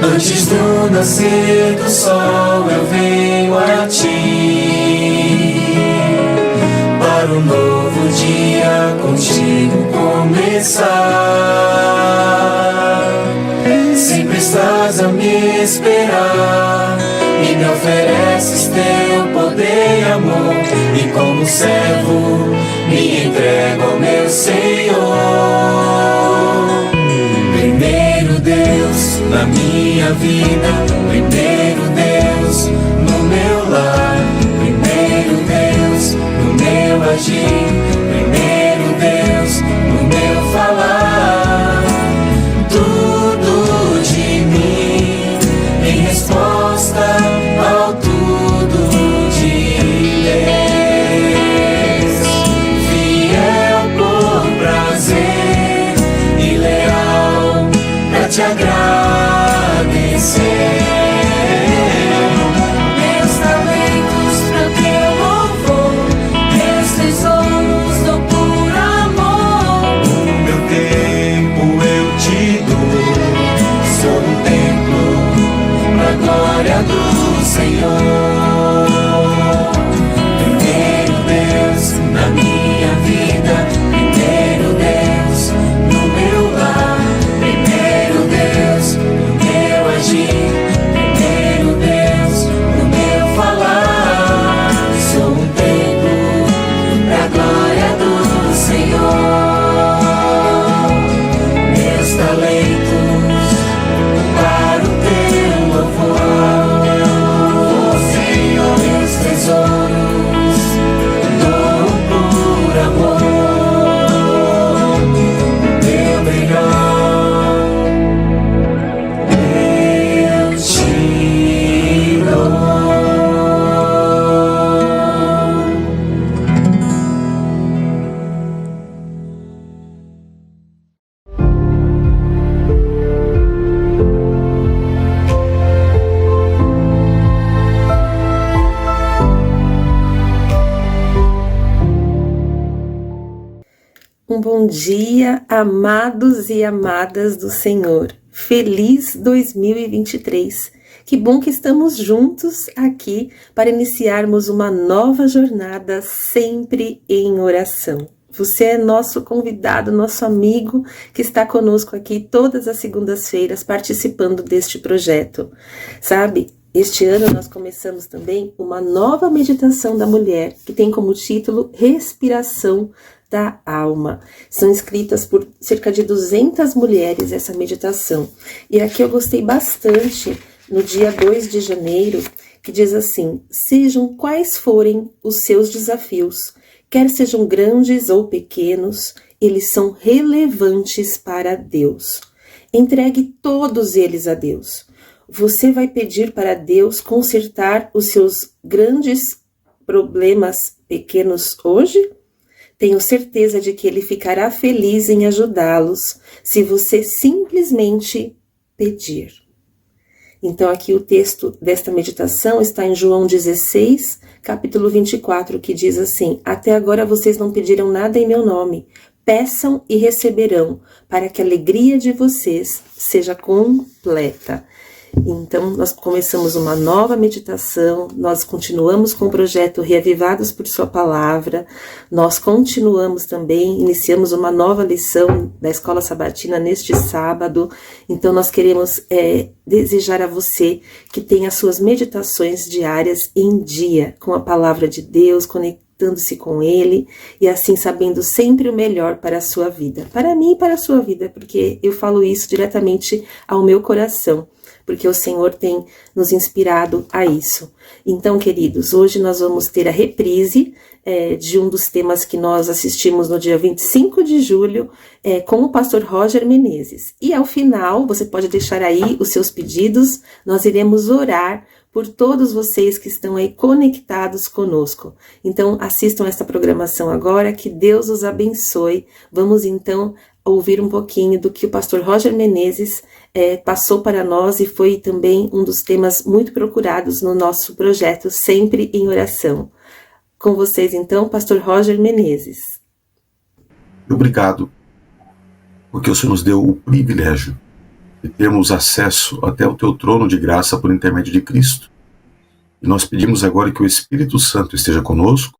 Antes do nascer do sol eu venho a ti, para um novo dia contigo começar. Sempre estás a me esperar e me ofereces teu poder e amor, e como servo me entrego ao meu Senhor. Primeiro Deus na minha vida, primeiro Deus no meu lar, primeiro Deus no meu agir, primeiro Deus no meu falar. Tudo de mim em resposta ao tudo de Deus, fiel por prazer e leal pra te agradecer. Meus talentos pra teu louvor, meus tesouros dou por amor. O meu tempo eu te dou, sou um templo pra glória do Senhor. Primeiro Deus na minha vida, primeiro Deus no meu lar, primeiro Deus no meu agir, bom dia, amados e amadas do Senhor. Feliz 2023. Que bom que estamos juntos aqui para iniciarmos uma nova jornada sempre em oração. Você é nosso convidado, nosso amigo que está conosco aqui todas as segundas-feiras participando deste projeto. Sabe, este ano nós começamos também uma nova meditação da mulher que tem como título Respiração da Alma. São escritas por cerca de 200 mulheres essa meditação. E aqui eu gostei bastante no dia 2 de janeiro, que diz assim: sejam quais forem os seus desafios, quer sejam grandes ou pequenos, eles são relevantes para Deus. Entregue todos eles a Deus. Você vai pedir para Deus consertar os seus grandes problemas pequenos hoje? Tenho certeza de que Ele ficará feliz em ajudá-los se você simplesmente pedir. Então aqui o texto desta meditação está em João 16, capítulo 24, que diz assim: até agora vocês não pediram nada em meu nome. Peçam e receberão, para que a alegria de vocês seja completa. Então, nós começamos uma nova meditação, nós continuamos com o projeto Reavivados por Sua Palavra, nós continuamos também, iniciamos uma nova lição da Escola Sabatina neste sábado. Então, nós queremos desejar a você que tenha as suas meditações diárias em dia, com a Palavra de Deus, conectando-se com Ele, e assim sabendo sempre o melhor para a sua vida, para mim e para a sua vida, porque eu falo isso diretamente ao meu coração, porque o Senhor tem nos inspirado a isso. Então, queridos, hoje nós vamos ter a reprise de um dos temas que nós assistimos no dia 25 de julho com o pastor Roger Menezes. E ao final, você pode deixar aí os seus pedidos, nós iremos orar por todos vocês que estão aí conectados conosco. Então, assistam essa programação agora, que Deus os abençoe. Vamos então ouvir um pouquinho do que o pastor Roger Menezes passou para nós e foi também um dos temas muito procurados no nosso projeto Sempre em Oração. Com vocês então, pastor Roger Menezes. Obrigado, porque o Senhor nos deu o privilégio de termos acesso até o teu trono de graça por intermédio de Cristo. E nós pedimos agora que o Espírito Santo esteja conosco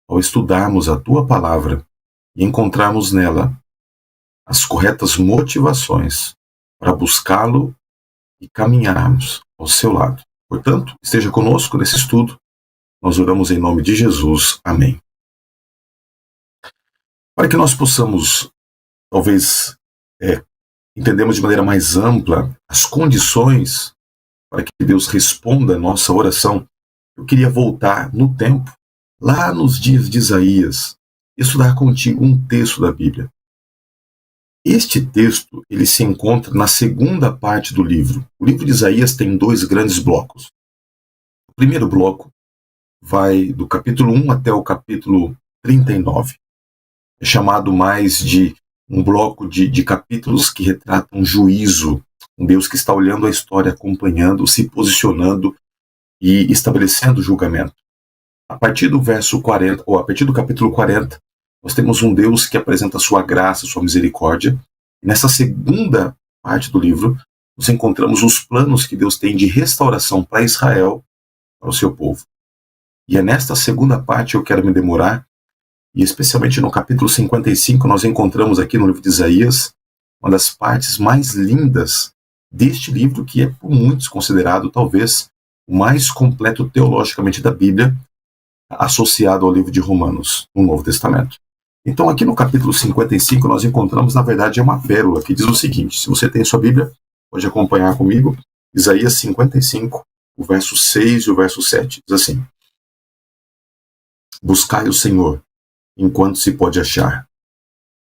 ao estudarmos a tua palavra e encontrarmos nela as corretas motivações para buscá-lo e caminharmos ao seu lado. Portanto, esteja conosco nesse estudo. Nós oramos em nome de Jesus. Amém. Para que nós possamos, talvez, entendermos de maneira mais ampla as condições para que Deus responda a nossa oração, eu queria voltar no tempo, lá nos dias de Isaías, e estudar contigo um texto da Bíblia. Este texto, ele se encontra na segunda parte do livro. O livro de Isaías tem dois grandes blocos. O primeiro bloco vai do capítulo 1 até o capítulo 39. É chamado mais de um bloco de capítulos que retratam um juízo, um Deus que está olhando a história, acompanhando, se posicionando e estabelecendo julgamento. A partir do verso 40, ou a partir do capítulo 40, nós temos um Deus que apresenta sua graça, sua misericórdia. E nessa segunda parte do livro, nós encontramos os planos que Deus tem de restauração para Israel, para o seu povo. E é nesta segunda parte que eu quero me demorar, e especialmente no capítulo 55, nós encontramos aqui no livro de Isaías uma das partes mais lindas deste livro, que é por muitos considerado talvez o mais completo teologicamente da Bíblia, associado ao livro de Romanos, no Novo Testamento. Então aqui no capítulo 55 nós encontramos, na verdade, uma pérola que diz o seguinte: se você tem sua Bíblia, pode acompanhar comigo, Isaías 55, o verso 6 e o verso 7, diz assim: buscai o Senhor enquanto se pode achar,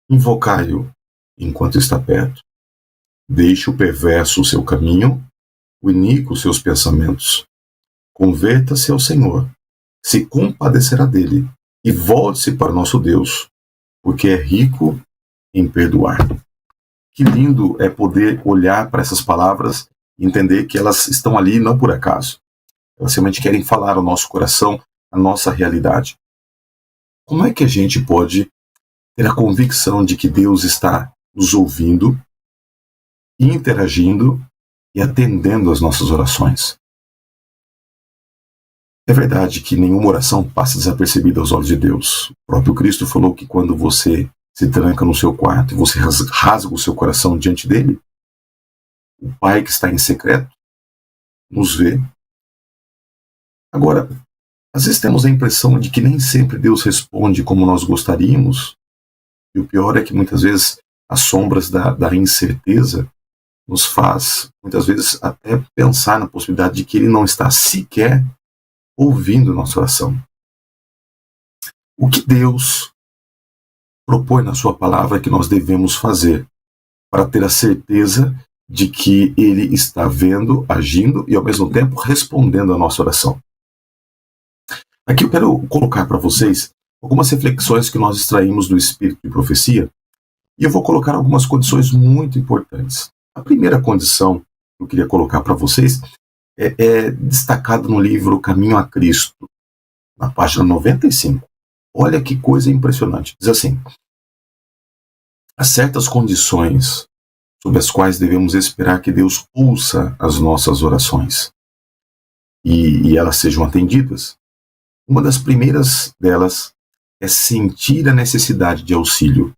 invocai-o enquanto está perto. Deixe o perverso o seu caminho, o iníquo os seus pensamentos. Converta-se ao Senhor, se compadecerá dele, e volte-se para o nosso Deus, porque é rico em perdoar. Que lindo é poder olhar para essas palavras e entender que elas estão ali não por acaso. Elas realmente querem falar ao nosso coração, a nossa realidade. Como é que a gente pode ter a convicção de que Deus está nos ouvindo, interagindo e atendendo às nossas orações. É verdade que nenhuma oração passa desapercebida aos olhos de Deus. O próprio Cristo falou que quando você se tranca no seu quarto e você rasga o seu coração diante dele, o Pai que está em secreto nos vê. Agora, às vezes temos a impressão de que nem sempre Deus responde como nós gostaríamos, e o pior é que muitas vezes as sombras da incerteza nos faz, muitas vezes, até pensar na possibilidade de que Ele não está sequer ouvindo nossa oração. O que Deus propõe na sua palavra que nós devemos fazer para ter a certeza de que Ele está vendo, agindo e ao mesmo tempo respondendo a nossa oração. Aqui eu quero colocar para vocês algumas reflexões que nós extraímos do Espírito de Profecia e eu vou colocar algumas condições muito importantes. A primeira condição que eu queria colocar para vocês é destacada no livro Caminho a Cristo, na página 95. Olha que coisa impressionante. Diz assim: há certas condições sob as quais devemos esperar que Deus ouça as nossas orações e elas sejam atendidas. Uma das primeiras delas é sentir a necessidade de auxílio.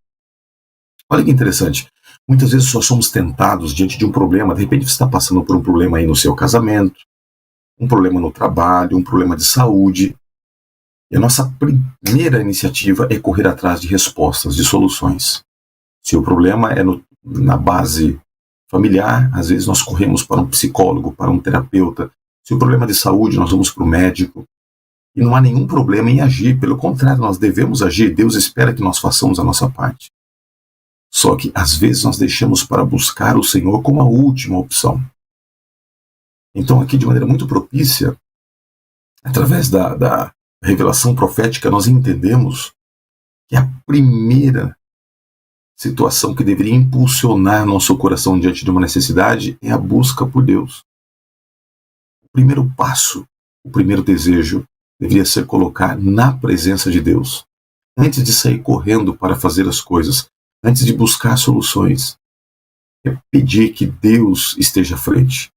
Olha que interessante. Muitas vezes só somos tentados diante de um problema. De repente você está passando por um problema aí no seu casamento, um problema no trabalho, um problema de saúde. E a nossa primeira iniciativa é correr atrás de respostas, de soluções. Se o problema é na base familiar, às vezes nós corremos para um psicólogo, para um terapeuta. Se o problema é de saúde, nós vamos para o médico. E não há nenhum problema em agir. Pelo contrário, nós devemos agir. Deus espera que nós façamos a nossa parte. Só que, às vezes, nós deixamos para buscar o Senhor como a última opção. Então, aqui, de maneira muito propícia, através da revelação profética, nós entendemos que a primeira situação que deveria impulsionar nosso coração diante de uma necessidade é a busca por Deus. O primeiro passo, o primeiro desejo, deveria ser colocar na presença de Deus. Antes de sair correndo para fazer as coisas, antes de buscar soluções, é pedir que Deus esteja à frente.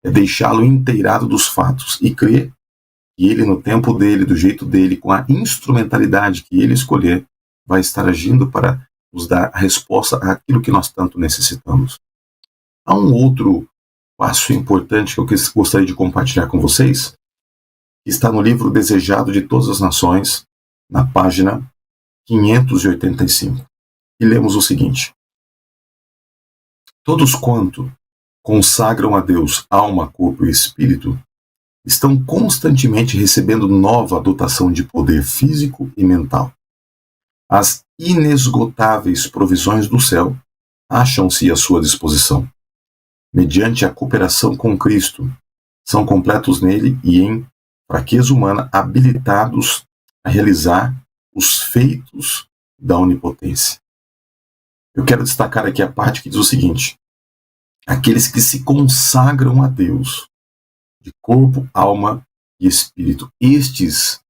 É deixá-lo inteirado dos fatos e crer que Ele, no tempo dele, do jeito dele, com a instrumentalidade que Ele escolher, vai estar agindo para nos dar a resposta àquilo que nós tanto necessitamos. Há um outro passo importante que eu gostaria de compartilhar com vocês, que está no livro Desejado de Todas as Nações, na página 585. E lemos o seguinte: todos quanto consagram a Deus alma, corpo e espírito estão constantemente recebendo nova dotação de poder físico e mental. As inesgotáveis provisões do céu acham-se à sua disposição. Mediante a cooperação com Cristo, são completos nele e em fraqueza humana habilitados a realizar os feitos da onipotência. Eu quero destacar aqui a parte que diz o seguinte: aqueles que se consagram a Deus, de corpo, alma e espírito, estes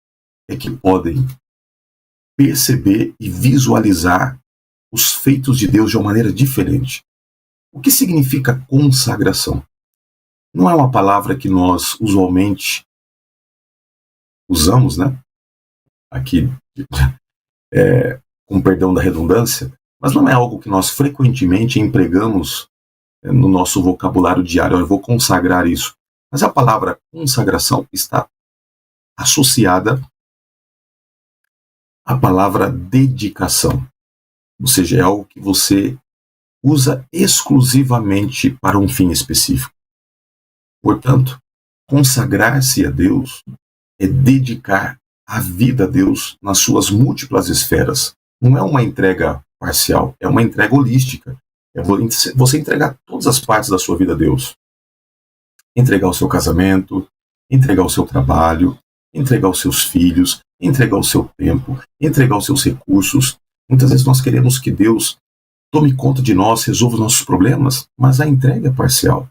é que podem perceber e visualizar os feitos de Deus de uma maneira diferente. O que significa consagração? Não é uma palavra que nós usualmente usamos, né? Aqui, com perdão da redundância, mas não é algo que nós frequentemente empregamos no nosso vocabulário diário. Eu vou consagrar isso. Mas a palavra consagração está associada à palavra dedicação. Ou seja, é algo que você usa exclusivamente para um fim específico. Portanto, consagrar-se a Deus é dedicar a vida a Deus nas suas múltiplas esferas. Não é uma entrega parcial, é uma entrega holística. É você entregar todas as partes da sua vida a Deus. Entregar o seu casamento, entregar o seu trabalho, entregar os seus filhos, entregar o seu tempo, entregar os seus recursos. Muitas vezes nós queremos que Deus tome conta de nós, resolva os nossos problemas, mas a entrega é parcial.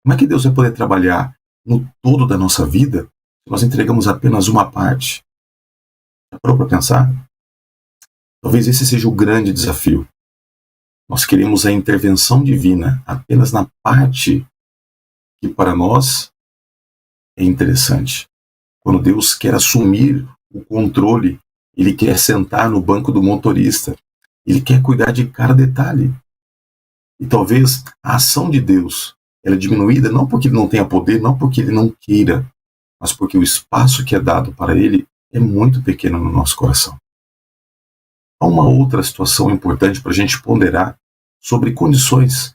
Como é que Deus vai poder trabalhar no todo da nossa vida se nós entregamos apenas uma parte? Já parou para pensar? Talvez esse seja o grande desafio. Nós queremos a intervenção divina apenas na parte que para nós é interessante. Quando Deus quer assumir o controle, Ele quer sentar no banco do motorista, Ele quer cuidar de cada detalhe. E talvez a ação de Deus ela é diminuída não porque Ele não tenha poder, não porque Ele não queira, mas porque o espaço que é dado para Ele é muito pequeno no nosso coração. Há uma outra situação importante para a gente ponderar sobre condições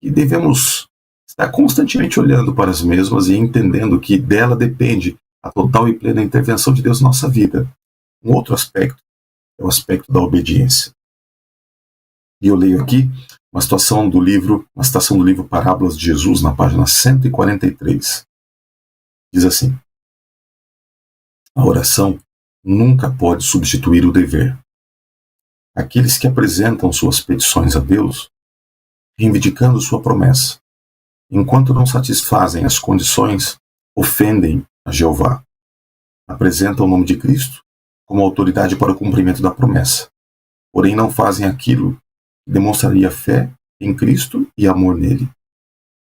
que devemos estar constantemente olhando para as mesmas e entendendo que dela depende a total e plena intervenção de Deus na nossa vida. Um outro aspecto é o aspecto da obediência. E eu leio aqui uma citação do livro Parábolas de Jesus, na página 143. Diz assim: a oração nunca pode substituir o dever. Aqueles que apresentam suas petições a Deus, reivindicando sua promessa, enquanto não satisfazem as condições, ofendem a Jeová. Apresentam o nome de Cristo como autoridade para o cumprimento da promessa, porém não fazem aquilo que demonstraria fé em Cristo e amor nele.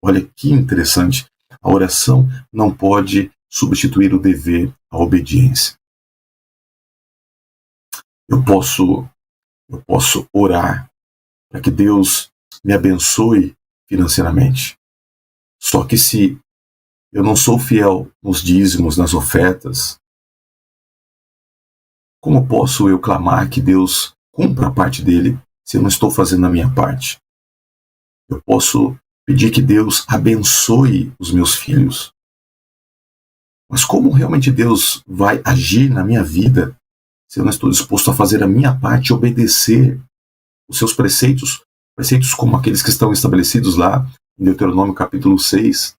Olha que interessante. A oração não pode substituir o dever, a obediência. Eu posso orar para que Deus me abençoe financeiramente. Só que se eu não sou fiel nos dízimos, nas ofertas, como posso eu clamar que Deus cumpra a parte dele se eu não estou fazendo a minha parte? Eu posso pedir que Deus abençoe os meus filhos. Mas como realmente Deus vai agir na minha vida se eu não estou disposto a fazer a minha parte e obedecer os seus preceitos como aqueles que estão estabelecidos lá em Deuteronômio capítulo 6,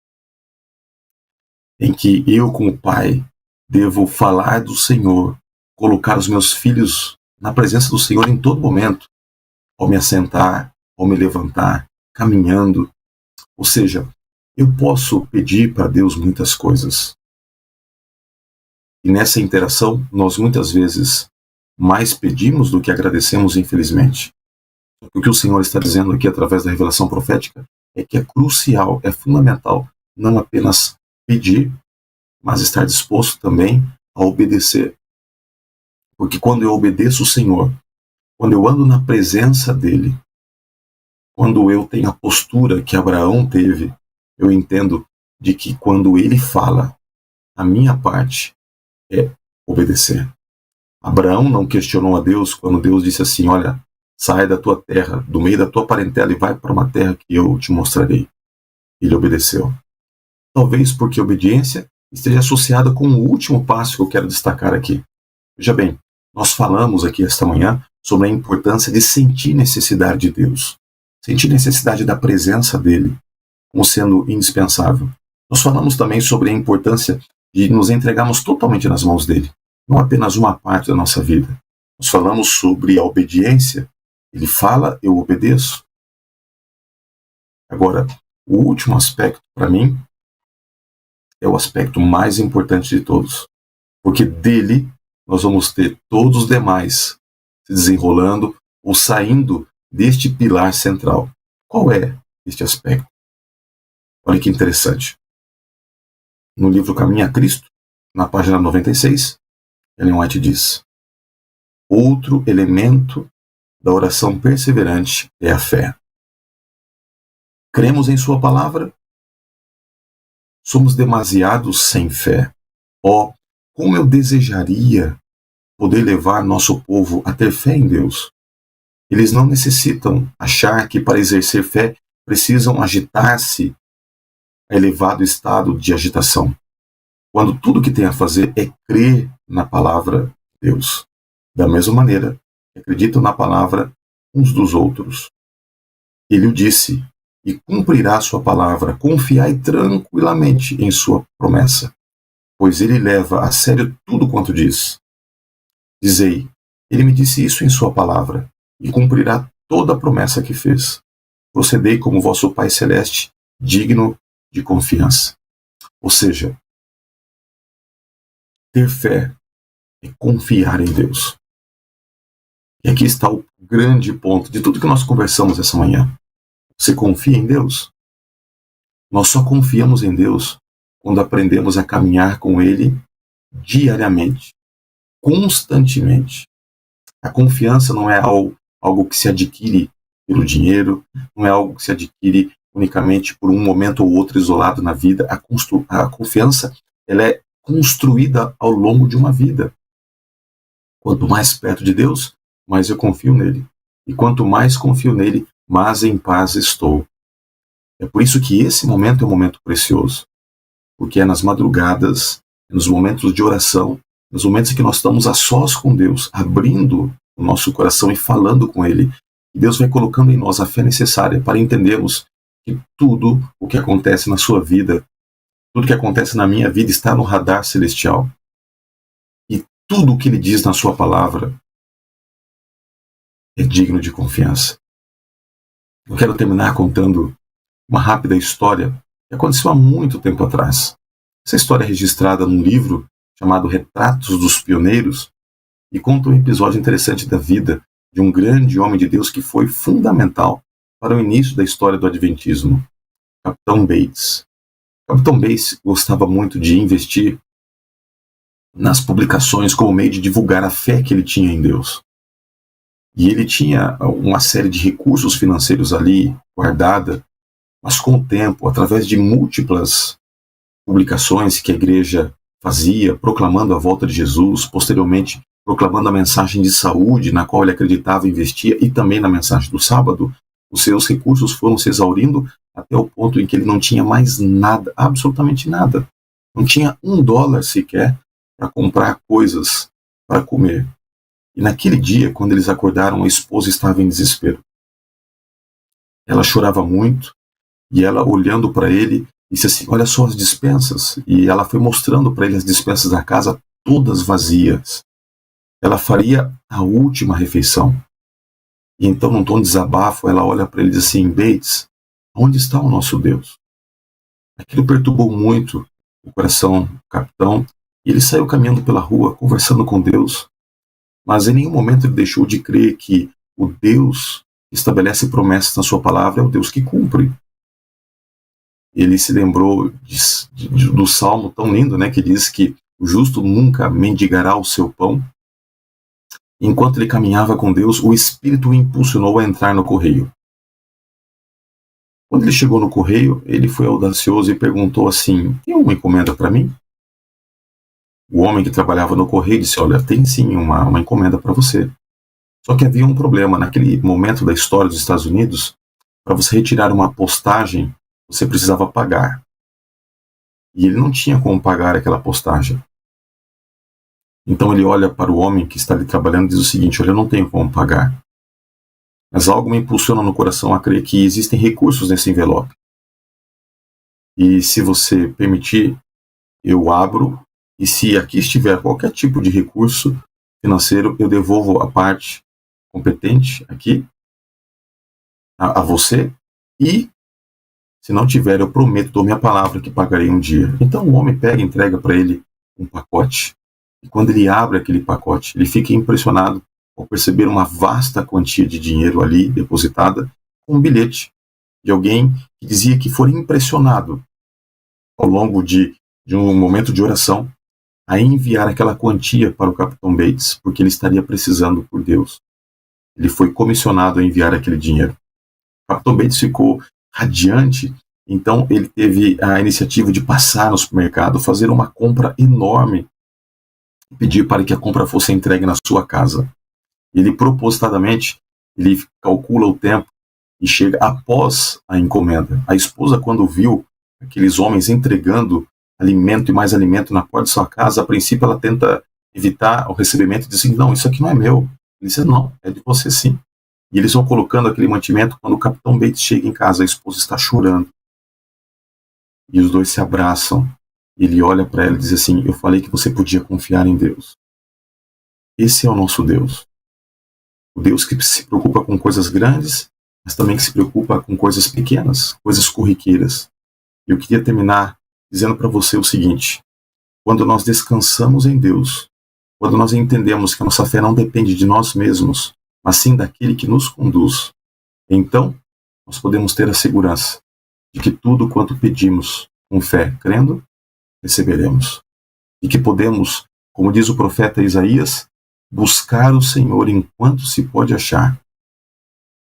em que eu, como pai, devo falar do Senhor, colocar os meus filhos na presença do Senhor em todo momento, ao me assentar, ao me levantar, caminhando. Ou seja, eu posso pedir para Deus muitas coisas. E nessa interação, nós muitas vezes mais pedimos do que agradecemos, infelizmente. O que o Senhor está dizendo aqui através da revelação profética é que é crucial, é fundamental, não apenas pedir, mas estar disposto também a obedecer. Porque quando eu obedeço o Senhor, quando eu ando na presença dEle, quando eu tenho a postura que Abraão teve, eu entendo de que quando Ele fala, a minha parte é obedecer. Abraão não questionou a Deus quando Deus disse assim: olha, sai da tua terra, do meio da tua parentela e vai para uma terra que eu te mostrarei. Ele obedeceu. Talvez porque a obediência esteja associada com o último passo que eu quero destacar aqui. Veja bem, nós falamos aqui esta manhã sobre a importância de sentir necessidade de Deus, sentir necessidade da presença dEle como sendo indispensável. Nós falamos também sobre a importância de nos entregarmos totalmente nas mãos dEle, não apenas uma parte da nossa vida. Nós falamos sobre a obediência. Ele fala, eu obedeço. Agora, o último aspecto, para mim, é o aspecto mais importante de todos. Porque dele, nós vamos ter todos os demais se desenrolando ou saindo deste pilar central. Qual é este aspecto? Olha que interessante. No livro Caminho a Cristo, na página 96, Ellen White diz: outro elemento da oração perseverante é a fé. Cremos em sua palavra? Somos demasiados sem fé. Oh, como eu desejaria poder levar nosso povo a ter fé em Deus. Eles não necessitam achar que para exercer fé precisam agitar-se a elevado estado de agitação, quando tudo que tem a fazer é crer na palavra de Deus. Da mesma maneira, acreditam na palavra uns dos outros. Ele o disse, e cumprirá sua palavra. Confiai tranquilamente em sua promessa, pois ele leva a sério tudo quanto diz. Dizei, ele me disse isso em sua palavra, e cumprirá toda a promessa que fez. Procedei como vosso Pai Celeste, digno de confiança. Ou seja, ter fé é confiar em Deus. E aqui está o grande ponto de tudo que nós conversamos essa manhã. Você confia em Deus? Nós só confiamos em Deus quando aprendemos a caminhar com Ele diariamente, constantemente. A confiança não é algo que se adquire pelo dinheiro, não é algo que se adquire unicamente por um momento ou outro isolado na vida. A confiança, ela é construída ao longo de uma vida. Quanto mais perto de Deus, mais eu confio nele. E quanto mais confio nele, mais em paz estou. É por isso que esse momento é um momento precioso. Porque é nas madrugadas, é nos momentos de oração, nos momentos em que nós estamos a sós com Deus, abrindo o nosso coração e falando com Ele, e Deus vai colocando em nós a fé necessária para entendermos que tudo o que acontece na sua vida, tudo o que acontece na minha vida está no radar celestial. E tudo o que Ele diz na sua palavra é digno de confiança. Eu quero terminar contando uma rápida história que aconteceu há muito tempo atrás. Essa história é registrada num livro chamado Retratos dos Pioneiros e conta um episódio interessante da vida de um grande homem de Deus que foi fundamental para o início da história do Adventismo, Capitão Bates. Capitão Bates gostava muito de investir nas publicações como meio de divulgar a fé que ele tinha em Deus. E ele tinha uma série de recursos financeiros ali guardada, mas com o tempo, através de múltiplas publicações que a igreja fazia, proclamando a volta de Jesus, posteriormente proclamando a mensagem de saúde, na qual ele acreditava e investia, e também na mensagem do sábado, os seus recursos foram se exaurindo até o ponto em que ele não tinha mais nada, absolutamente nada. Não tinha $1 sequer para comprar coisas para comer. E naquele dia, quando eles acordaram, a esposa estava em desespero. Ela chorava muito, e ela, olhando para ele, disse assim: olha só as despensas. E ela foi mostrando para ele as despensas da casa, todas vazias. Ela faria a última refeição. E então, num tom de desabafo, ela olha para ele e diz assim: Bates, onde está o nosso Deus? Aquilo perturbou muito o coração do capitão, e ele saiu caminhando pela rua, conversando com Deus, mas em nenhum momento ele deixou de crer que o Deus que estabelece promessas na sua palavra é o Deus que cumpre. Ele se lembrou do salmo tão lindo, né, que diz que o justo nunca mendigará o seu pão. Enquanto ele caminhava com Deus, o Espírito o impulsionou a entrar no correio. Quando ele chegou no correio, ele foi audacioso e perguntou assim: tem uma encomenda para mim? O homem que trabalhava no correio disse: olha, tem sim uma encomenda para você. Só que havia um problema. Naquele momento da história dos Estados Unidos, para você retirar uma postagem, você precisava pagar. E ele não tinha como pagar aquela postagem. Então ele olha para o homem que está ali trabalhando e diz o seguinte: olha, eu não tenho como pagar. Mas algo me impulsiona no coração a crer que existem recursos nesse envelope. E se você permitir, eu abro, e se aqui estiver qualquer tipo de recurso financeiro, eu devolvo a parte competente aqui a você, e se não tiver, eu prometo, dou minha palavra que pagarei um dia. Então o homem pega e entrega para ele um pacote. E quando ele abre aquele pacote, ele fica impressionado ao perceber uma vasta quantia de dinheiro ali depositada, com um bilhete de alguém que dizia que foi impressionado ao longo de um momento de oração a enviar aquela quantia para o Capitão Bates, porque ele estaria precisando por Deus. Ele foi comissionado a enviar aquele dinheiro. O Capitão Bates ficou radiante, então ele teve a iniciativa de passar no supermercado, fazer uma compra enorme, pedir para que a compra fosse entregue na sua casa. Ele propositadamente, ele calcula o tempo e chega após a encomenda. A esposa, quando viu aqueles homens entregando alimento e mais alimento na porta de sua casa, a princípio ela tenta evitar o recebimento e diz assim: não, isso aqui não é meu. Ele diz: não, é de você sim. E eles vão colocando aquele mantimento. Quando o Capitão Bates chega em casa, a esposa está chorando. E os dois se abraçam. Ele olha para ela e diz assim: eu falei que você podia confiar em Deus. Esse é o nosso Deus. O Deus que se preocupa com coisas grandes, mas também que se preocupa com coisas pequenas, coisas corriqueiras. Eu queria terminar dizendo para você o seguinte: quando nós descansamos em Deus, quando nós entendemos que a nossa fé não depende de nós mesmos, mas sim daquele que nos conduz. Então, nós podemos ter a segurança de que tudo quanto pedimos com fé, crendo, receberemos. E que podemos, como diz o profeta Isaías, buscar o Senhor enquanto se pode achar.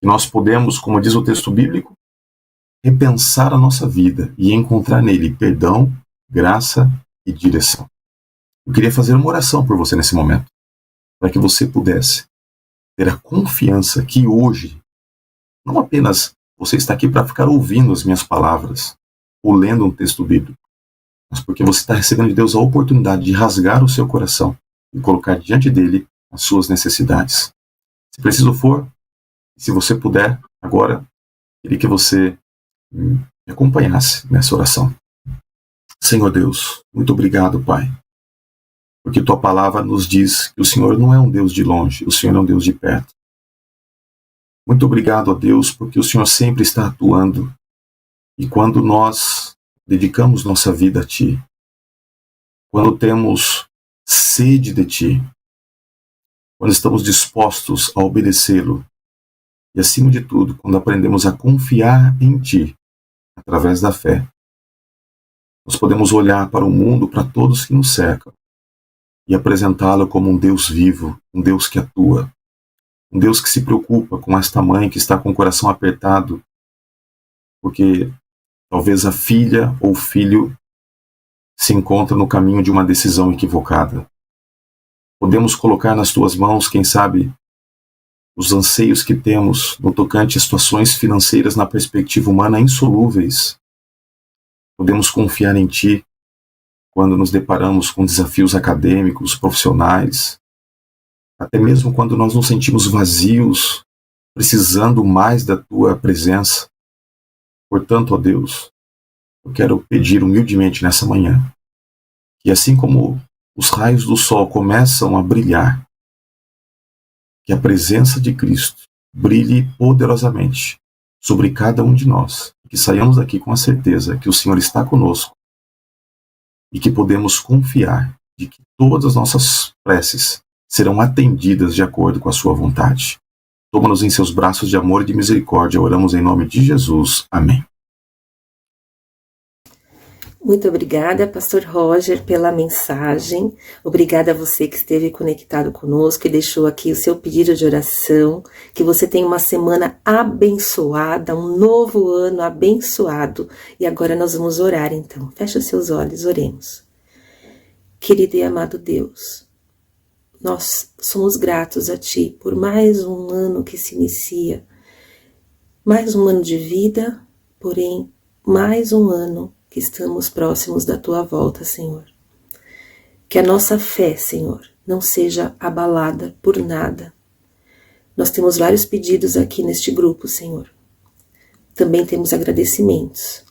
E nós podemos, como diz o texto bíblico, repensar a nossa vida e encontrar nele perdão, graça e direção. Eu queria fazer uma oração por você nesse momento, para que você pudesse ter a confiança que hoje, não apenas você está aqui para ficar ouvindo as minhas palavras ou lendo um texto bíblico, mas porque você está recebendo de Deus a oportunidade de rasgar o seu coração e colocar diante dele as suas necessidades. Se preciso for, se você puder, agora, queria que você me acompanhasse nessa oração. Senhor Deus, muito obrigado, Pai, porque Tua palavra nos diz que o Senhor não é um Deus de longe, o Senhor é um Deus de perto. Muito obrigado a Deus, porque o Senhor sempre está atuando. E quando nós dedicamos nossa vida a Ti, quando temos sede de Ti, quando estamos dispostos a obedecê-lo, e acima de tudo, quando aprendemos a confiar em Ti, através da fé, nós podemos olhar para o mundo, para todos que nos cercam, e apresentá-lo como um Deus vivo, um Deus que atua, um Deus que se preocupa com esta mãe que está com o coração apertado, porque talvez a filha ou o filho se encontra no caminho de uma decisão equivocada. Podemos colocar nas Tuas mãos, quem sabe, os anseios que temos no tocante a situações financeiras na perspectiva humana insolúveis. Podemos confiar em Ti quando nos deparamos com desafios acadêmicos, profissionais, até mesmo quando nós nos sentimos vazios, precisando mais da Tua presença. Portanto, ó Deus, eu quero pedir humildemente nessa manhã que assim como os raios do sol começam a brilhar, que a presença de Cristo brilhe poderosamente sobre cada um de nós, que saiamos daqui com a certeza que o Senhor está conosco e que podemos confiar de que todas as nossas preces serão atendidas de acordo com a Sua vontade. Toma-nos em Seus braços de amor e de misericórdia. Oramos em nome de Jesus. Amém. Muito obrigada, Pastor Roger, pela mensagem. Obrigada a você que esteve conectado conosco e deixou aqui o seu pedido de oração. Que você tenha uma semana abençoada, um novo ano abençoado. E agora nós vamos orar, então. Feche os seus olhos, oremos. Querido e amado Deus, nós somos gratos a Ti por mais um ano que se inicia. Mais um ano de vida, porém, mais um ano que estamos próximos da Tua volta, Senhor. Que a nossa fé, Senhor, não seja abalada por nada. Nós temos vários pedidos aqui neste grupo, Senhor. Também temos agradecimentos.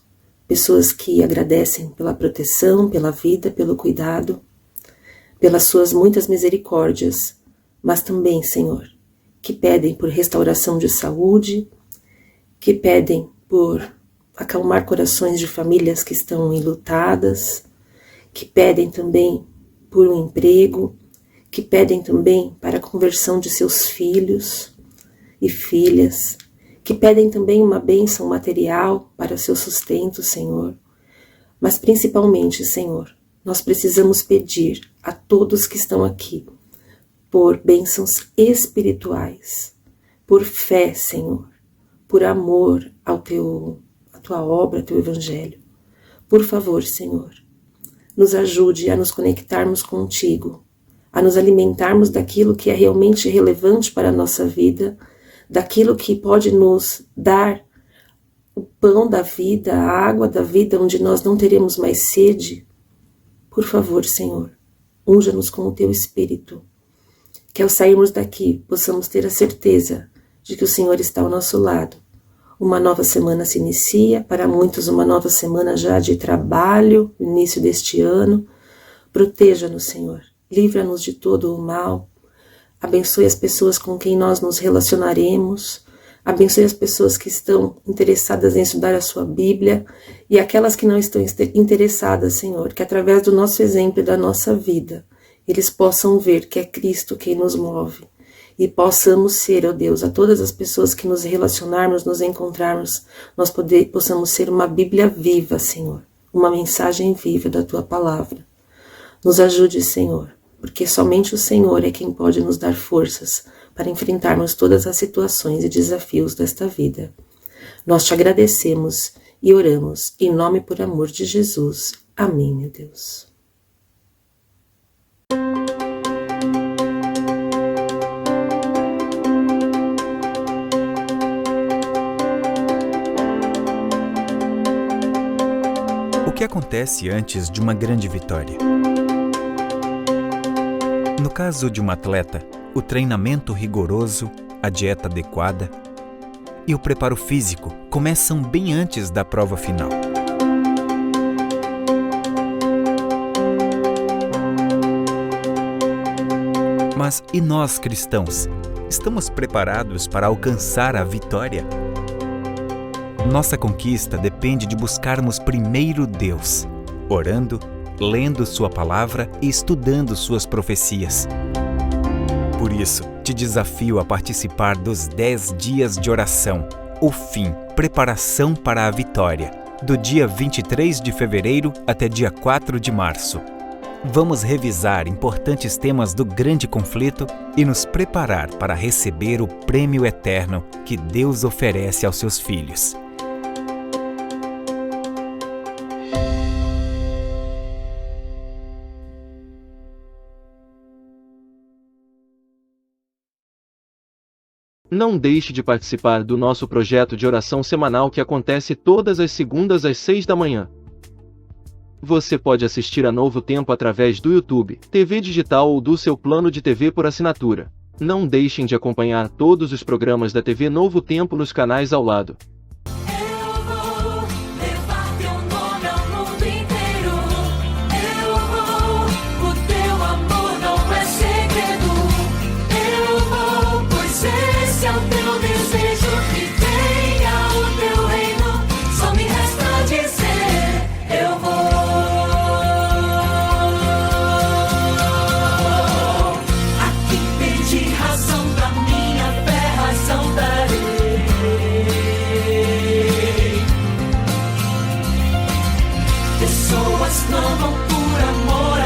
Pessoas que agradecem pela proteção, pela vida, pelo cuidado, pelas Suas muitas misericórdias, mas também, Senhor, que pedem por restauração de saúde, que pedem por acalmar corações de famílias que estão enlutadas, que pedem também por um emprego, que pedem também para a conversão de seus filhos e filhas, que pedem também uma bênção material para seu sustento, Senhor. Mas principalmente, Senhor, nós precisamos pedir a todos que estão aqui por bênçãos espirituais, por fé, Senhor, por amor à Tua obra, Teu Evangelho. Por favor, Senhor, nos ajude a nos conectarmos contigo, a nos alimentarmos daquilo que é realmente relevante para a nossa vida, daquilo que pode nos dar o pão da vida, a água da vida, onde nós não teremos mais sede. Por favor, Senhor, unja-nos com o Teu Espírito, que ao sairmos daqui possamos ter a certeza de que o Senhor está ao nosso lado. Uma nova semana se inicia, para muitos uma nova semana já de trabalho, início deste ano. Proteja-nos, Senhor, livra-nos de todo o mal, abençoe as pessoas com quem nós nos relacionaremos, abençoe as pessoas que estão interessadas em estudar a Sua Bíblia e aquelas que não estão interessadas, Senhor, que através do nosso exemplo e da nossa vida, eles possam ver que é Cristo quem nos move e possamos ser, ó Deus, a todas as pessoas que nos relacionarmos, nos encontrarmos, nós possamos ser uma Bíblia viva, Senhor, uma mensagem viva da Tua Palavra. Nos ajude, Senhor, porque somente o Senhor é quem pode nos dar forças para enfrentarmos todas as situações e desafios desta vida. Nós te agradecemos e oramos, em nome e por amor de Jesus. Amém, meu Deus. O que acontece antes de uma grande vitória? No caso de um atleta, o treinamento rigoroso, a dieta adequada e o preparo físico começam bem antes da prova final. Mas e nós, cristãos? Estamos preparados para alcançar a vitória? Nossa conquista depende de buscarmos primeiro Deus, orando, lendo Sua palavra e estudando Suas profecias. Por isso, te desafio a participar dos 10 dias de oração, o fim, preparação para a vitória, do dia 23 de fevereiro até dia 4 de março. Vamos revisar importantes temas do grande conflito e nos preparar para receber o prêmio eterno que Deus oferece aos seus filhos. Não deixe de participar do nosso projeto de oração semanal que acontece todas as segundas às 6 da manhã. Você pode assistir a Novo Tempo através do YouTube, TV digital ou do seu plano de TV por assinatura. Não deixem de acompanhar todos os programas da TV Novo Tempo nos canais ao lado. Pessoas clamam por amor.